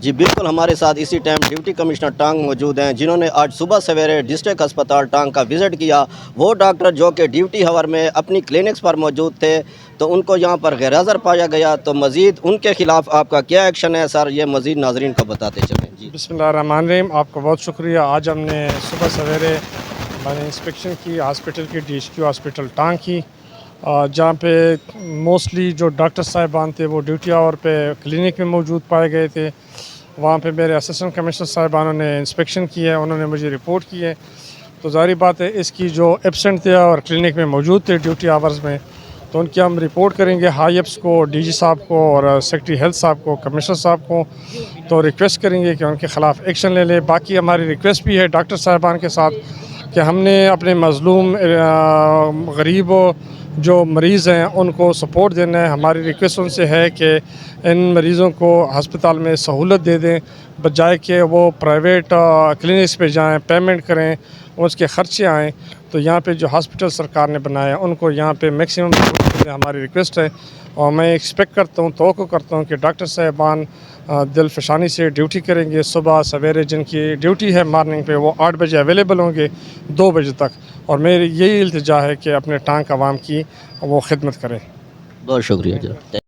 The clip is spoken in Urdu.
جی بالکل، ہمارے ساتھ اسی ٹائم ڈپٹی کمشنر ٹانگ موجود ہیں، جنہوں نے آج صبح سویرے ڈسٹرکٹ ہسپتال ٹانگ کا وزٹ کیا۔ وہ ڈاکٹر جو کہ ڈیوٹی ہور میں اپنی کلینکس پر موجود تھے تو ان کو یہاں پر غیر حاضر پایا گیا، تو مزید ان کے خلاف آپ کا کیا ایکشن ہے سر، یہ مزید ناظرین کو بتاتے چلیں۔ جی بسم اللہ الرحمن الرحیم، آپ کا بہت شکریہ۔ آج ہم نے صبح سویرے میں نے انسپیکشن کی ہاسپٹل کی، ڈی ایچ کیو ہاسپٹل ٹانگ کی، جہاں پہ موسٹلی جو ڈاکٹر صاحبان تھے وہ ڈیوٹی آور پہ کلینک میں موجود پائے گئے تھے۔ وہاں پہ میرے اسسٹنٹ کمشنر صاحبانوں نے انسپیکشن کی ہے، انہوں نے مجھے رپورٹ کی ہے، تو ظاہری بات ہے اس کی جو ایبسنٹ تھے اور کلینک میں موجود تھے ڈیوٹی آورز میں، تو ان کی ہم رپورٹ کریں گے ہائی ایپس کو، ڈی جی صاحب کو اور سیکرٹری ہیلتھ صاحب کو، کمشنر صاحب کو، تو ریکویسٹ کریں گے کہ ان کے خلاف ایکشن لے لیں۔ باقی ہماری ریکویسٹ بھی ہے ڈاکٹر صاحبان کے ساتھ کہ ہم نے اپنے مظلوم غریب جو مریض ہیں ان کو سپورٹ دینا ہے۔ ہماری ریکویسٹ ان سے ہے کہ ان مریضوں کو ہسپتال میں سہولت دے دیں، بجائے کہ وہ پرائیویٹ کلینکس پہ جائیں، پیمنٹ کریں، اس کے خرچے آئیں۔ تو یہاں پہ جو ہاسپٹل سرکار نے بنایا ان کو یہاں پہ میکسیمم ہماری ریکویسٹ ہے، اور میں ایکسپیکٹ کرتا ہوں، توقع کرتا ہوں کہ ڈاکٹر صاحبان دل فشانی سے ڈیوٹی کریں گے۔ صبح سویرے جن کی ڈیوٹی ہے مارننگ پہ وہ 8 بجے اویلیبل ہوں گے 2 بجے تک، اور میری یہی التجا ہے کہ اپنے ٹانگ عوام کی وہ خدمت کریں۔ بہت شکریہ جناب۔